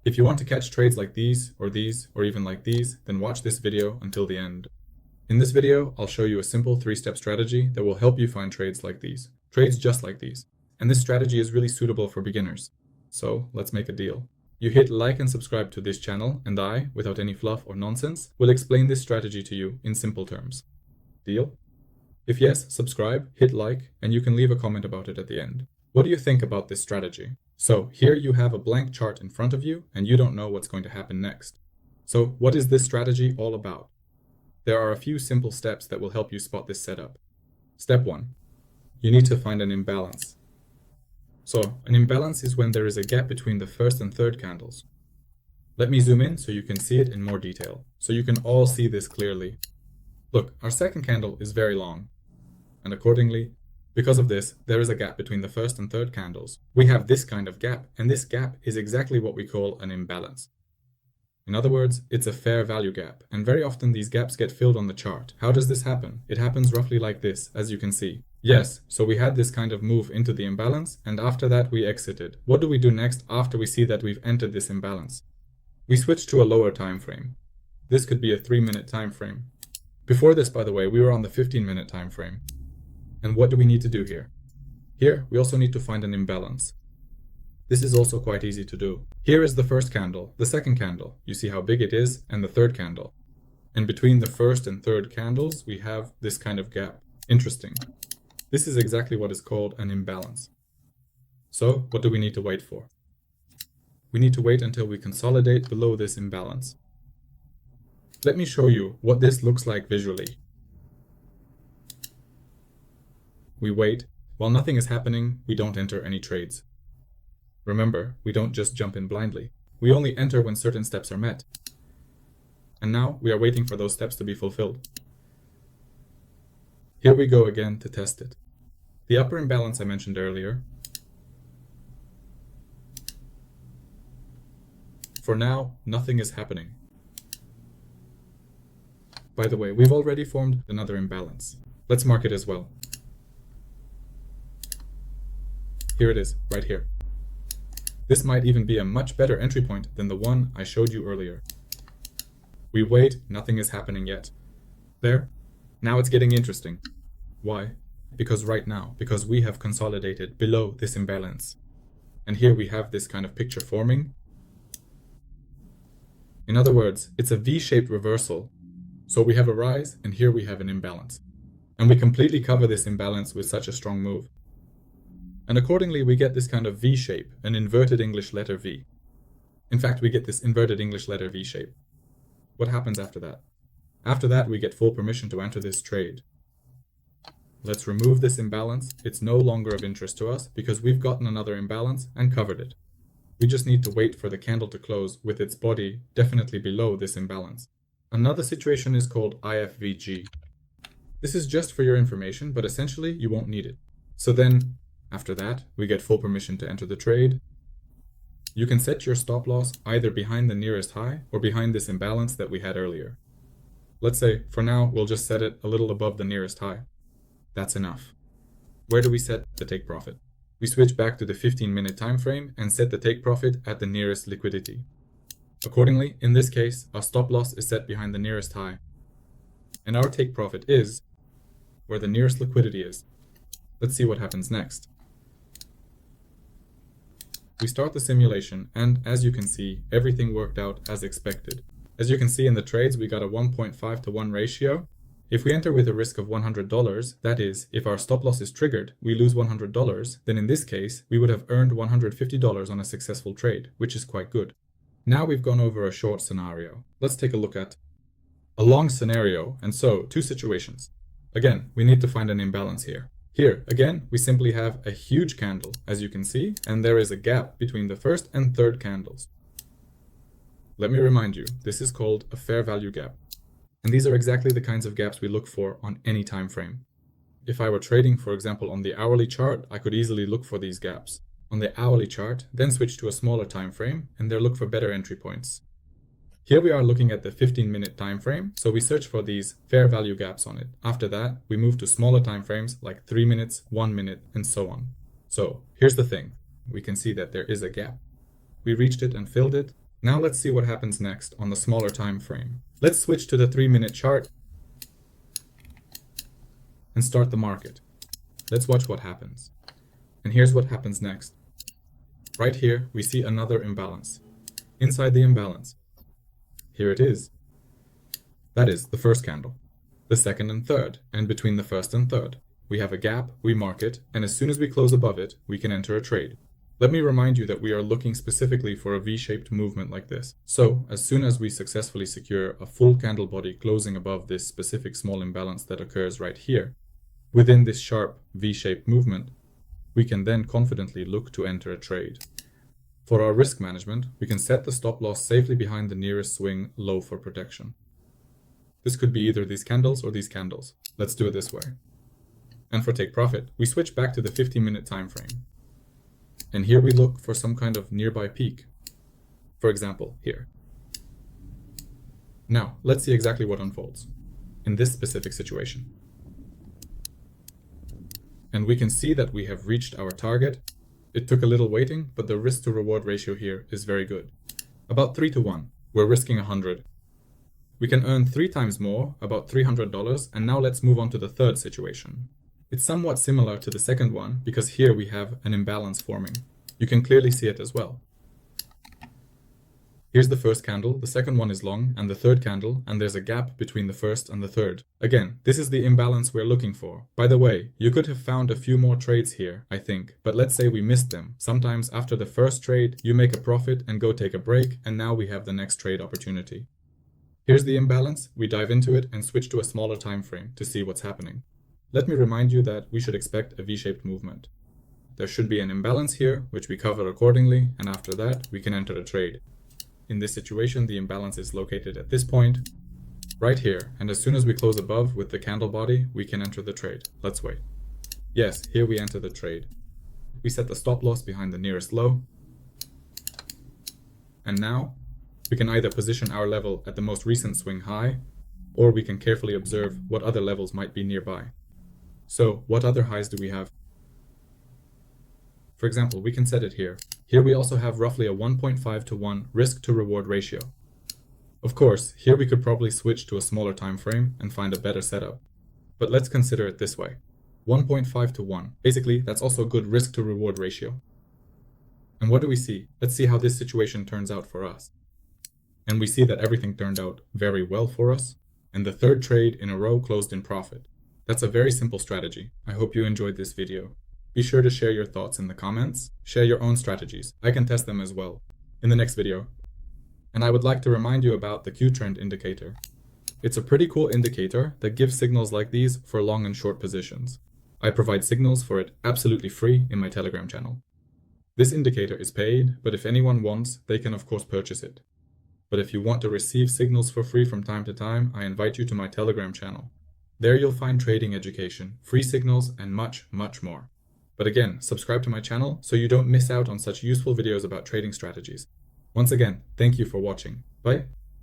If you want to catch trades like these, or even like these, then watch this video until the end. In this video, I'll show you a simple 3-step strategy that will help you find trades like these, trades just like these. And this strategy is really suitable for beginners. So let's make a deal. You hit like and subscribe to this channel, and I, without any fluff or nonsense, will explain this strategy to you in simple terms. Deal? If yes, subscribe, hit like, and you can leave a comment about it at the end. What do you think about this strategy? So here you have a blank chart in front of you, and you don't know what's going to happen next. So what is this strategy all about? There are a few simple steps that will help you spot this setup. Step 1. You need to find an imbalance. So an imbalance is when there is a gap between the first and third candles. Let me zoom in so you can see it in more detail, so you can all see this clearly. Look, our second candle is very long, and accordingly, because of this, there is a gap between the first and third candles. We have this kind of gap, and this gap is exactly what we call an imbalance. In other words, it's a fair value gap, and very often these gaps get filled on the chart. How does this happen? It happens roughly like this, as you can see. Yes, so we had this kind of move into the imbalance, and after that we exited. What do we do next after we see that we've entered this imbalance? We switch to a lower time frame. This could be a 3-minute time frame. Before this, by the way, we were on the 15-minute time frame. And what do we need to do here? Here, we also need to find an imbalance. This is also quite easy to do. Here is the first candle, the second candle, you see how big it is, and the third candle. And between the first and third candles, we have this kind of gap. Interesting. This is exactly what is called an imbalance. So, what do we need to wait for? We need to wait until we consolidate below this imbalance. Let me show you what this looks like visually. We wait. While nothing is happening, we don't enter any trades. Remember, we don't just jump in blindly. We only enter when certain steps are met. And now we are waiting for those steps to be fulfilled. Here we go again to test it. The upper imbalance I mentioned earlier. For now, nothing is happening. By the way, we've already formed another imbalance. Let's mark it as well. Here it is, right here. This might even be a much better entry point than the one I showed you earlier. We wait, nothing is happening yet. There. Now it's getting interesting. Why? Because we have consolidated below this imbalance. And here we have this kind of picture forming. In other words, it's a V-shaped reversal. So we have a rise, and here we have an imbalance. And we completely cover this imbalance with such a strong move. And accordingly, we get this kind of V shape, an inverted English letter V. In fact, we get this inverted English letter V shape. What happens after that? After that, we get full permission to enter this trade. Let's remove this imbalance. It's no longer of interest to us because we've gotten another imbalance and covered it. We just need to wait for the candle to close with its body definitely below this imbalance. Another situation is called IFVG. This is just for your information, but essentially you won't need it. So then, after that, we get full permission to enter the trade. You can set your stop loss either behind the nearest high or behind this imbalance that we had earlier. Let's say, for now, we'll just set it a little above the nearest high. That's enough. Where do we set the take profit? We switch back to the 15-minute time frame and set the take profit at the nearest liquidity. Accordingly, in this case, our stop loss is set behind the nearest high. And our take profit is where the nearest liquidity is. Let's see what happens next. We start the simulation, and as you can see, everything worked out as expected. As you can see in the trades, we got a 1.5 to 1 ratio. If we enter with a risk of $100, that is, if our stop loss is triggered, we lose $100, then in this case, we would have earned $150 on a successful trade, which is quite good. Now we've gone over a short scenario. Let's take a look at a long scenario, and so, 2 situations. Again, we need to find an imbalance here. Here, again, we simply have a huge candle, as you can see, and there is a gap between the first and third candles. Let me remind you, this is called a fair value gap. And these are exactly the kinds of gaps we look for on any time frame. If I were trading, for example, on the hourly chart, I could easily look for these gaps. On the hourly chart, then switch to a smaller time frame, and there look for better entry points. Here we are looking at the 15-minute time frame, so we search for these fair value gaps on it. After that, we move to smaller time frames like 3 minutes, 1 minute, and so on. So here's the thing. We can see that there is a gap. We reached it and filled it. Now let's see what happens next on the smaller time frame. Let's switch to the 3-minute chart and start the market. Let's watch what happens. And here's what happens next. Right here, we see another imbalance. Inside the imbalance, here it is. That is the first candle, the second and third, and between the first and third, we have a gap, we mark it, and as soon as we close above it, we can enter a trade. Let me remind you that we are looking specifically for a V-shaped movement like this. So, as soon as we successfully secure a full candle body closing above this specific small imbalance that occurs right here, within this sharp V-shaped movement, we can then confidently look to enter a trade. For our risk management, we can set the stop loss safely behind the nearest swing low for protection. This could be either these candles or these candles. Let's do it this way. And for take profit, we switch back to the 15-minute time frame. And here we look for some kind of nearby peak. For example, here. Now, let's see exactly what unfolds in this specific situation. And we can see that we have reached our target. It took a little waiting, but the risk to reward ratio here is very good. About 3 to 1. We're risking 100. We can earn 3 times more, about $300, and now let's move on to the third situation. It's somewhat similar to the second one because here we have an imbalance forming. You can clearly see it as well. Here's the first candle, the second one is long, and the third candle, and there's a gap between the first and the third. Again, this is the imbalance we're looking for. By the way, you could have found a few more trades here, I think, but let's say we missed them. Sometimes after the first trade, you make a profit and go take a break, and now we have the next trade opportunity. Here's the imbalance, we dive into it and switch to a smaller time frame to see what's happening. Let me remind you that we should expect a V-shaped movement. There should be an imbalance here, which we cover accordingly, and after that, we can enter a trade. In this situation, the imbalance is located at this point, right here, and as soon as we close above with the candle body, we can enter the trade. Let's wait. Yes, here we enter the trade. We set the stop loss behind the nearest low, and now we can either position our level at the most recent swing high, or we can carefully observe what other levels might be nearby. So, what other highs do we have? For example, we can set it here. Here we also have roughly a 1.5 to 1 risk to reward ratio. Of course, here we could probably switch to a smaller time frame and find a better setup. But let's consider it this way. 1.5 to 1. Basically, that's also a good risk to reward ratio. And what do we see? Let's see how this situation turns out for us. And we see that everything turned out very well for us, and the third trade in a row closed in profit. That's a very simple strategy. I hope you enjoyed this video. Be sure to share your thoughts in the comments. Share your own strategies. I can test them as well in the next video. And I would like to remind you about the Q-trend indicator. It's a pretty cool indicator that gives signals like these for long and short positions. I provide signals for it absolutely free in my Telegram channel. This indicator is paid, but if anyone wants, they can of course purchase it. But if you want to receive signals for free from time to time, I invite you to my Telegram channel. There you'll find trading education, free signals, and much, much more. But again, subscribe to my channel so you don't miss out on such useful videos about trading strategies. Once again, thank you for watching. Bye.